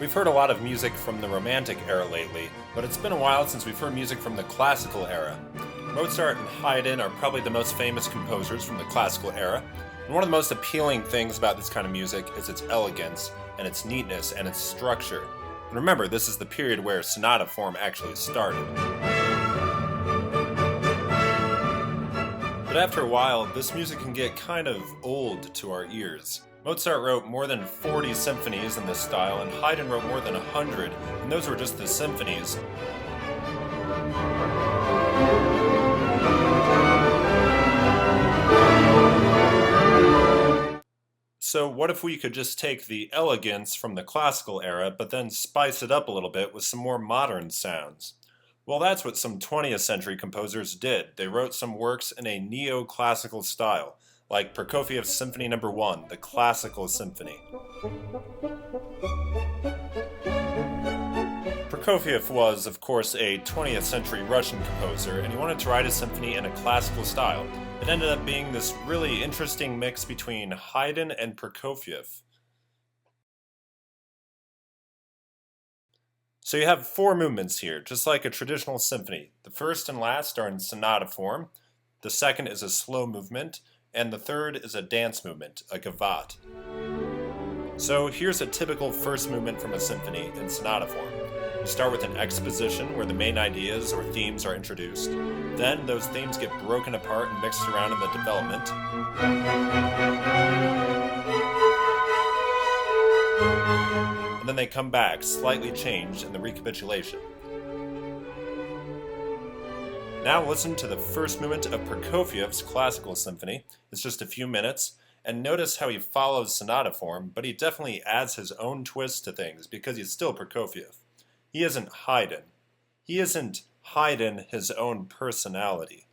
We've heard a lot of music from the Romantic era lately, but it's been a while since we've heard music from the Classical era. Mozart and Haydn are probably the most famous composers from the Classical era, and one of the most appealing things about this kind of music is its elegance, and its neatness, and its structure. And remember, this is the period where sonata form actually started. But after a while, this music can get kind of old to our ears. Mozart wrote more than 40 symphonies in this style, and Haydn wrote more than 100, and those were just the symphonies. So what if we could just take the elegance from the classical era, but then spice it up a little bit with some more modern sounds? Well, that's what some 20th century composers did. They wrote some works in a neoclassical style, like Prokofiev's Symphony No. 1, the Classical Symphony. Prokofiev was, of course, a 20th century Russian composer, and he wanted to write a symphony in a classical style. It ended up being this really interesting mix between Haydn and Prokofiev. So you have 4 movements here, just like a traditional symphony. The first and last are in sonata form, the second is a slow movement, and the third is a dance movement, a gavotte. So here's a typical first movement from a symphony in sonata form. You start with an exposition where the main ideas or themes are introduced. Then those themes get broken apart and mixed around in the development. And then they come back, slightly changed in the recapitulation. Now listen to the first movement of Prokofiev's Classical Symphony. It's just a few minutes, and notice how he follows sonata form, but he definitely adds his own twist to things because he's still Prokofiev. He isn't Haydn. He isn't Haydn his own personality.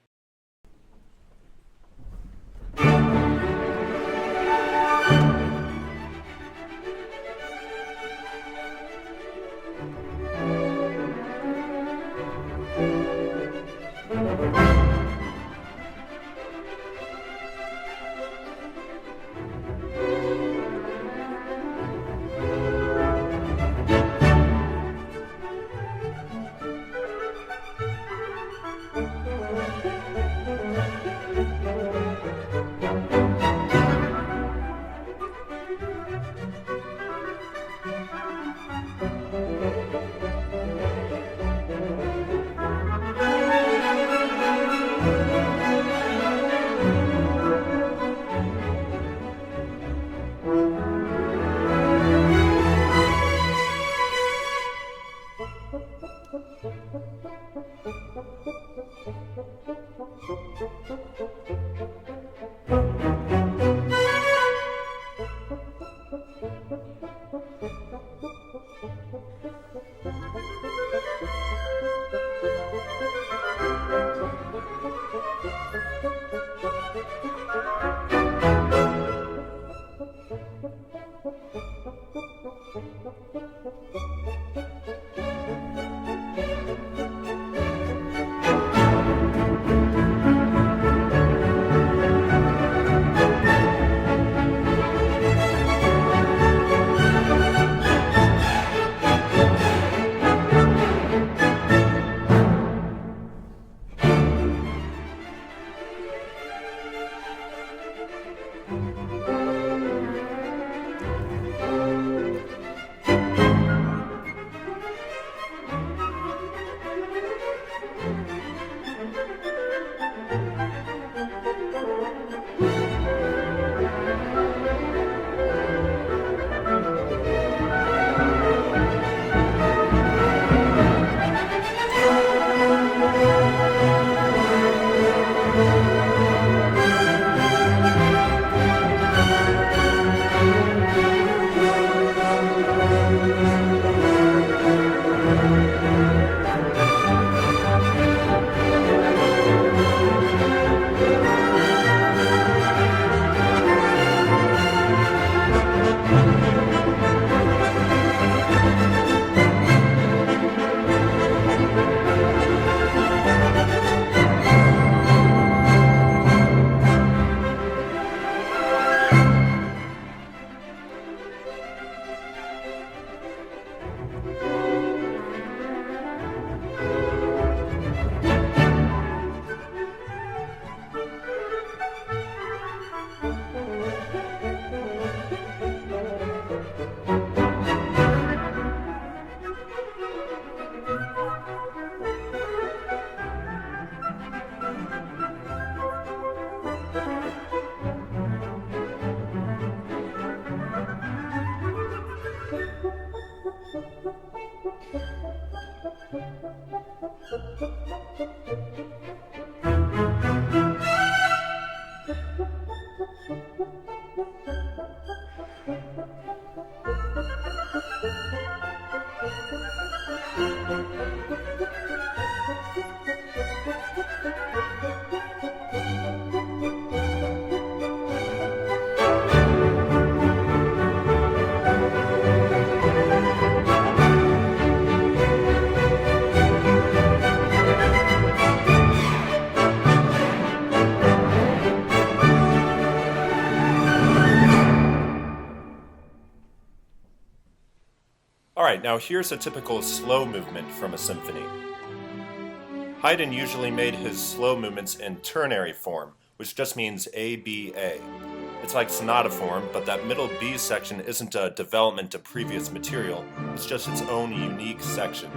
Alright, now here's a typical slow movement from a symphony. Haydn usually made his slow movements in ternary form, which just means A-B-A. It's like sonata form, but that middle B section isn't a development of previous material, it's just its own unique section.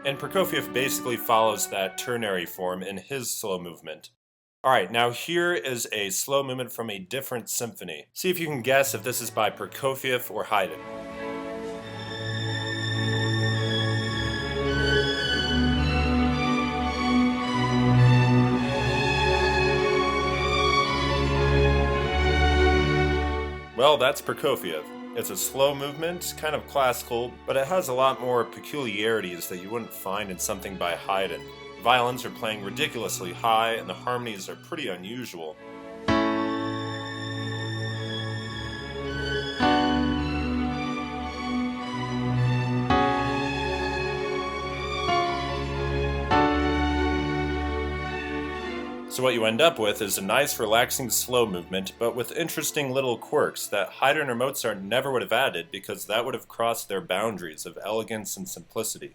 And Prokofiev basically follows that ternary form in his slow movement. Alright, now here is a slow movement from a different symphony. See if you can guess if this is by Prokofiev or Haydn. Well, that's Prokofiev. It's a slow movement, kind of classical, but it has a lot more peculiarities that you wouldn't find in something by Haydn. The violins are playing ridiculously high, and the harmonies are pretty unusual. So what you end up with is a nice relaxing slow movement, but with interesting little quirks that Haydn or Mozart never would have added because that would have crossed their boundaries of elegance and simplicity.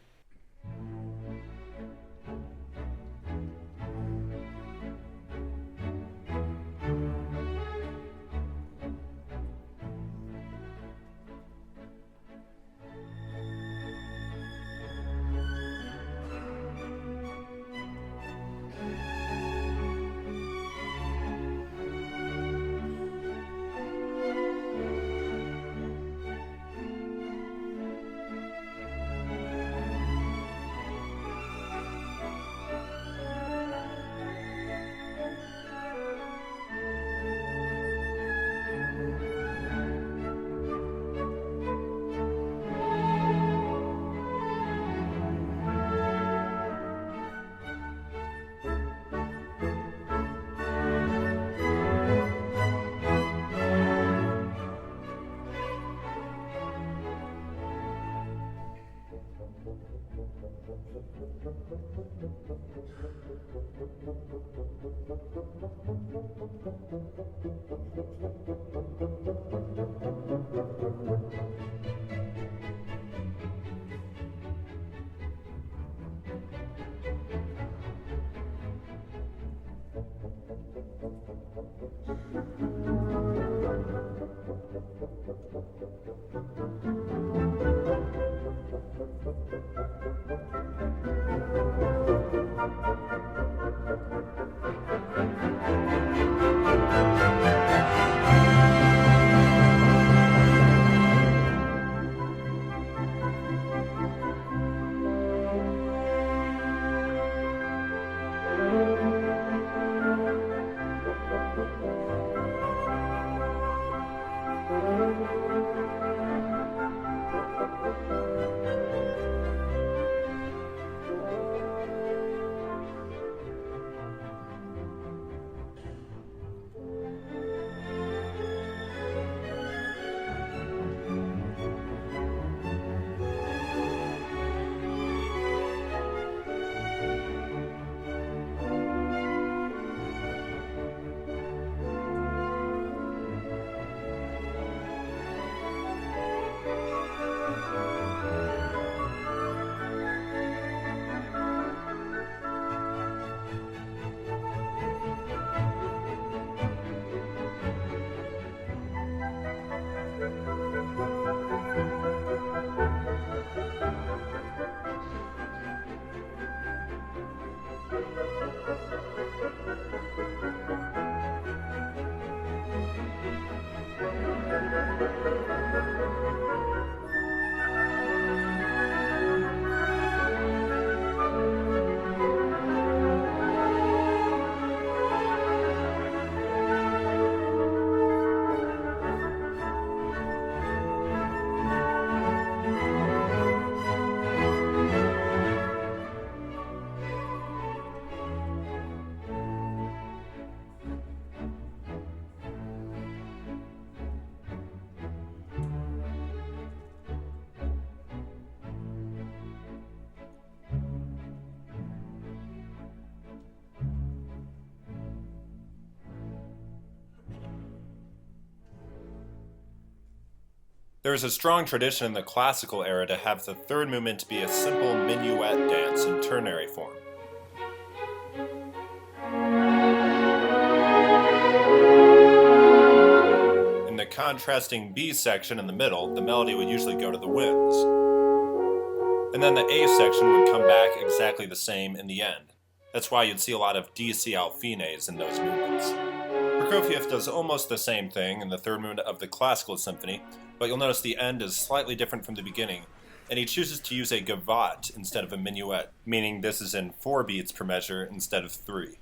There is a strong tradition in the classical era to have the third movement be a simple minuet dance in ternary form. In the contrasting B section in the middle, the melody would usually go to the winds. And then the A section would come back exactly the same in the end. That's why you'd see a lot of DC al fines in those movements. Prokofiev does almost the same thing in the third movement of the Classical Symphony, but you'll notice the end is slightly different from the beginning, and he chooses to use a gavotte instead of a minuet, meaning this is in 4 beats per measure instead of 3.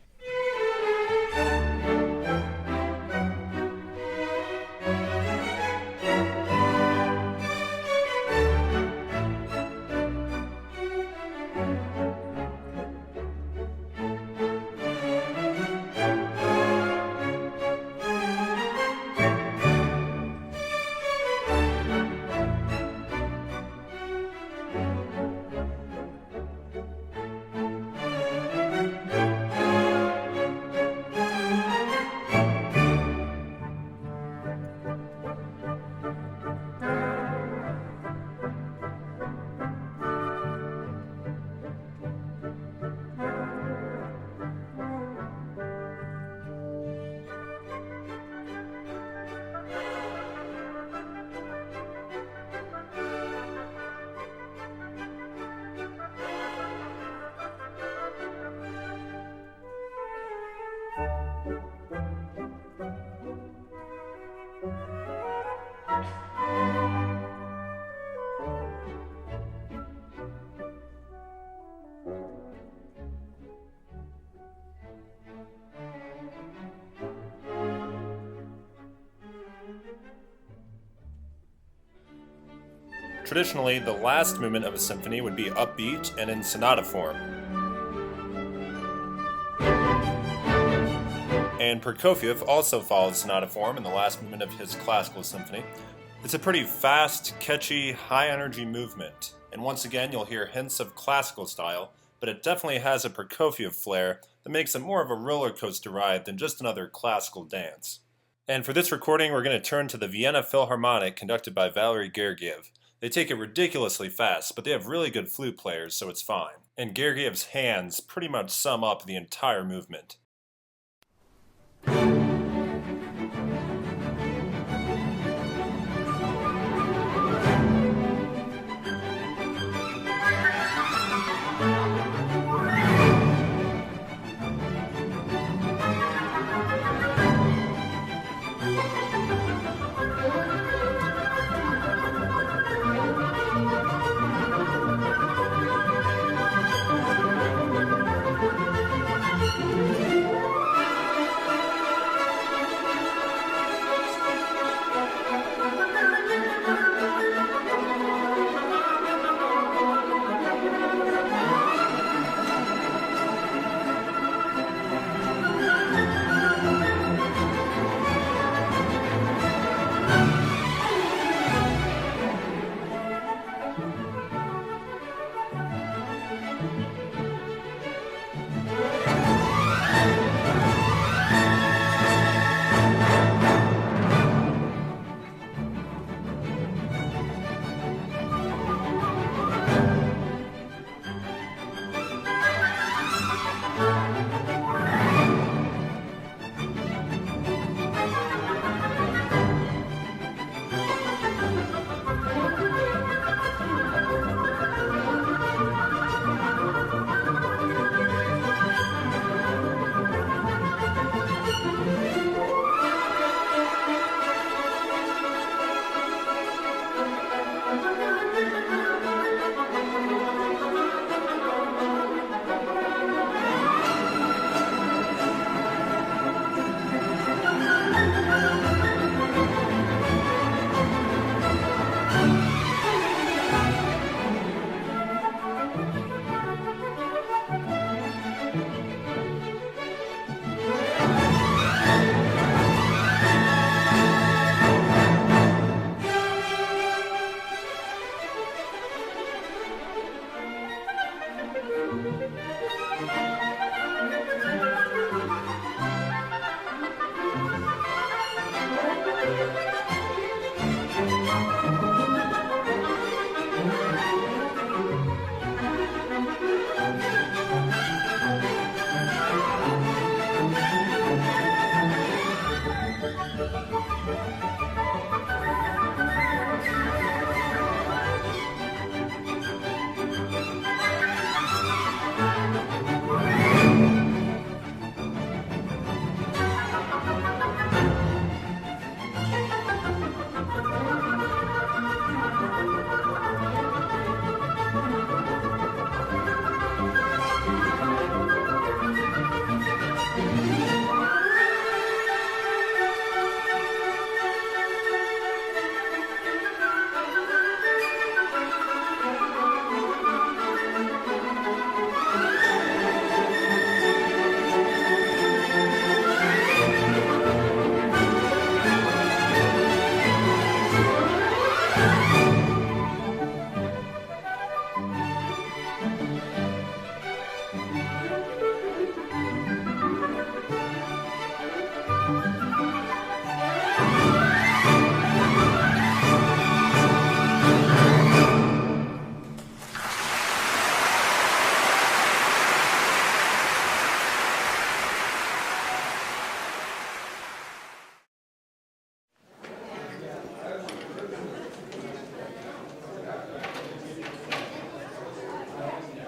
Traditionally, the last movement of a symphony would be upbeat and in sonata form. And Prokofiev also follows sonata form in the last movement of his Classical Symphony. It's a pretty fast, catchy, high-energy movement, and once again you'll hear hints of classical style, but it definitely has a Prokofiev flair that makes it more of a roller coaster ride than just another classical dance. And for this recording, we're going to turn to the Vienna Philharmonic conducted by Valery Gergiev. They take it ridiculously fast, but they have really good flute players, so it's fine. And Gergiev's hands pretty much sum up the entire movement.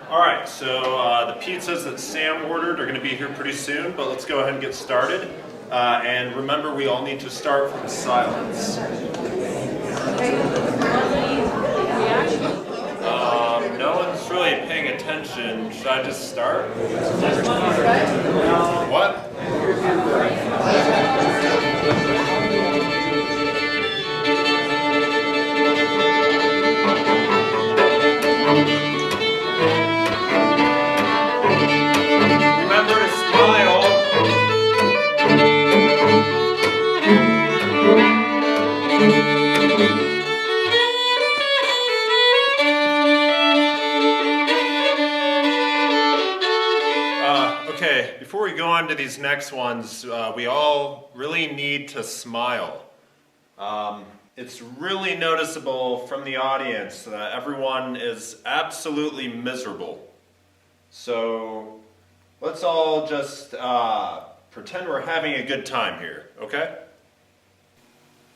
Alright, so the pizzas that Sam ordered are going to be here pretty soon, but let's go ahead and get started. And remember, we all need to start from silence. No one's really paying attention. Should I just start? What? Okay, before we go on to these next ones, we all really need to smile. It's really noticeable from the audience that everyone is absolutely miserable. So let's all just pretend we're having a good time here, okay?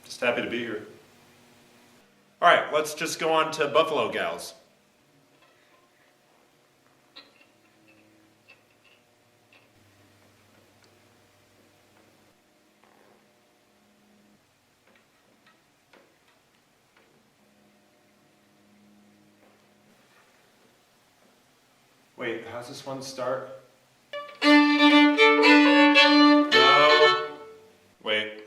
Just happy to be here. Alright, let's just go on to Buffalo Gals. Wait, how's this one start? No. Wait.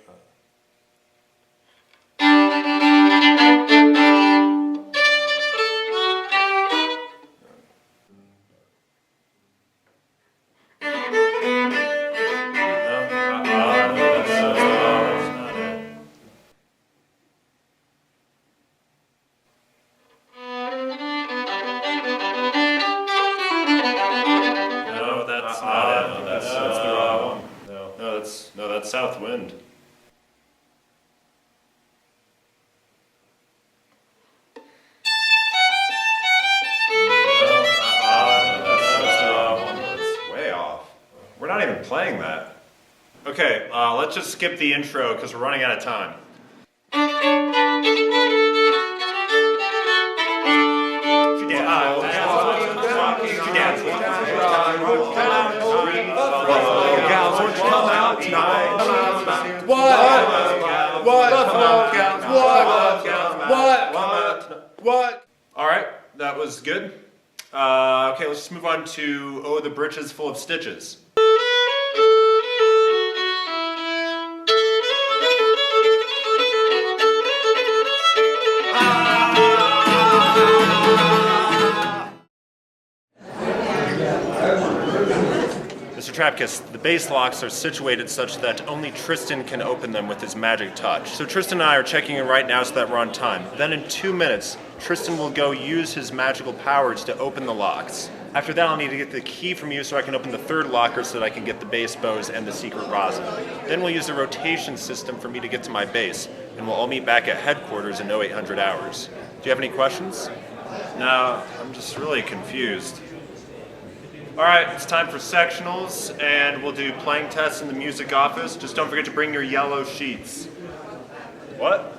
No, that's South Wind. That's way off. We're not even playing that. Okay, let's just skip the intro because we're running out of time. What? Alright, that was good. Okay, let's just move on to Oh, the Britches Full of Stitches. Mr. Trapkiss, the bass locks are situated such that only Tristan can open them with his magic touch. So Tristan and I are checking in right now so that we're on time. Then in 2 minutes, Tristan will go use his magical powers to open the locks. After that, I'll need to get the key from you so I can open the third locker so that I can get the bass bows and the secret rosin. Then we'll use the rotation system for me to get to my bass, and we'll all meet back at headquarters in 0800 hours. Do you have any questions? No, I'm just really confused. Alright, it's time for sectionals, and we'll do playing tests in the music office. Just don't forget to bring your yellow sheets. What?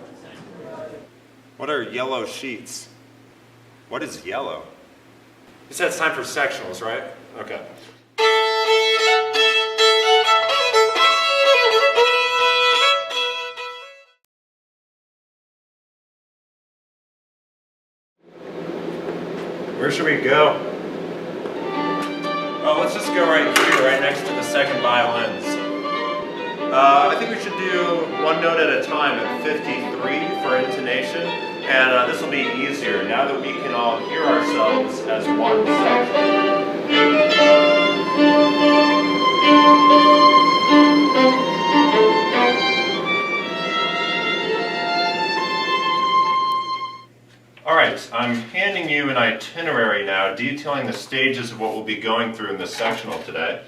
What are yellow sheets? What is yellow? You said it's time for sectionals, right? Okay. Where should we go? Oh, let's just go right here, right next to the second violins. I think we should do one note at a time at 53 for intonation, and this will be easier now that we can all hear ourselves as one section. Alright, I'm handing you an itinerary now detailing the stages of what we'll be going through in this sectional today.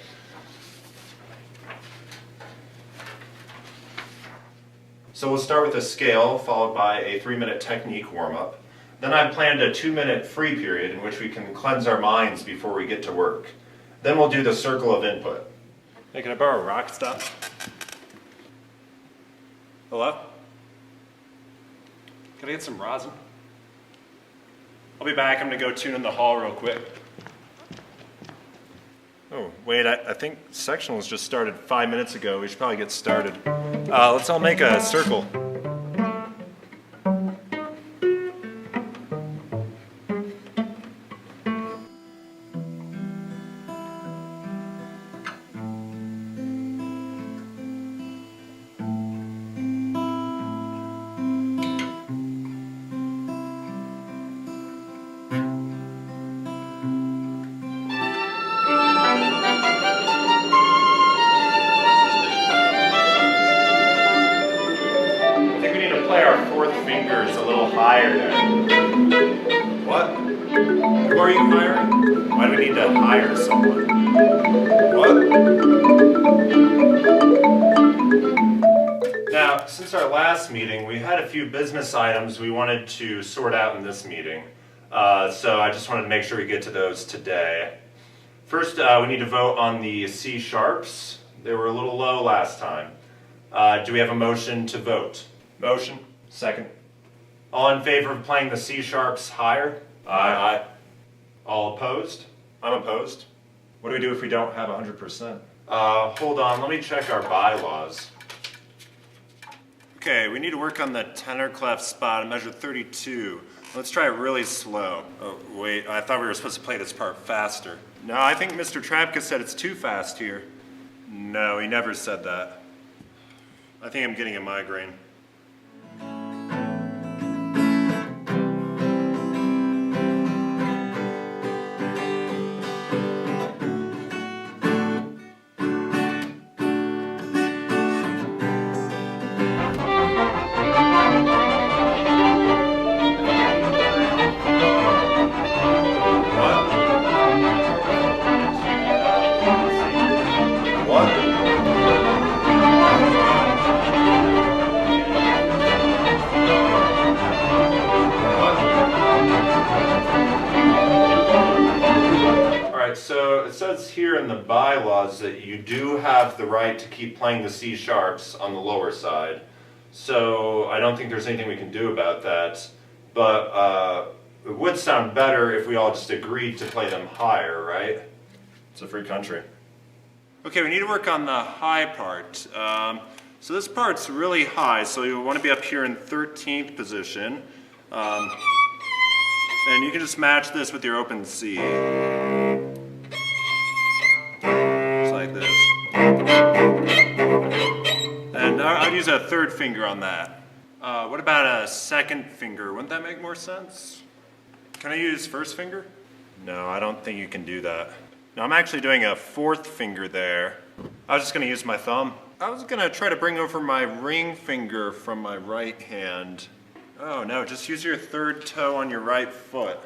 So we'll start with a scale followed by a 3-minute technique warm-up. Then I planned a 2-minute free period in which we can cleanse our minds before we get to work. Then we'll do the circle of input. Hey, can I borrow a rock stop? Hello? Can I get some rosin? I'll be back. I'm going to go tune in the hall real quick. Oh, wait, I think sectionals just started 5 minutes ago. We should probably get started. Let's all make a circle. Play our fourth fingers a little higher there. What? Who are you hiring? Why do we need to hire someone? What? Now, since our last meeting, we had a few business items we wanted to sort out in this meeting. So I just wanted to make sure we get to those today. First, we need to vote on the C sharps. They were a little low last time. Do we have a motion to vote? Motion. Second. All in favor of playing the C sharps higher? Aye. All opposed? I'm opposed. What do we do if we don't have 100%? Hold on, let me check our bylaws. Okay, we need to work on the tenor clef spot at measure 32. Let's try it really slow. Oh, wait, I thought we were supposed to play this part faster. No, I think Mr. Trapka said it's too fast here. No, he never said that. I think I'm getting a migraine. So it says here in the bylaws that you do have the right to keep playing the C sharps on the lower side. So I don't think there's anything we can do about that. But it would sound better if we all just agreed to play them higher, right? It's a free country. Okay, we need to work on the high part. So this part's really high, so you want to be up here in 13th position. And you can just match this with your open C. Just like this. And I'd use a third finger on that. What about a second finger? Wouldn't that make more sense? Can I use first finger? No, I don't think you can do that. No, I'm actually doing a fourth finger there. I was just going to use my thumb. I was going to try to bring over my ring finger from my right hand. Oh no, just use your third toe on your right foot.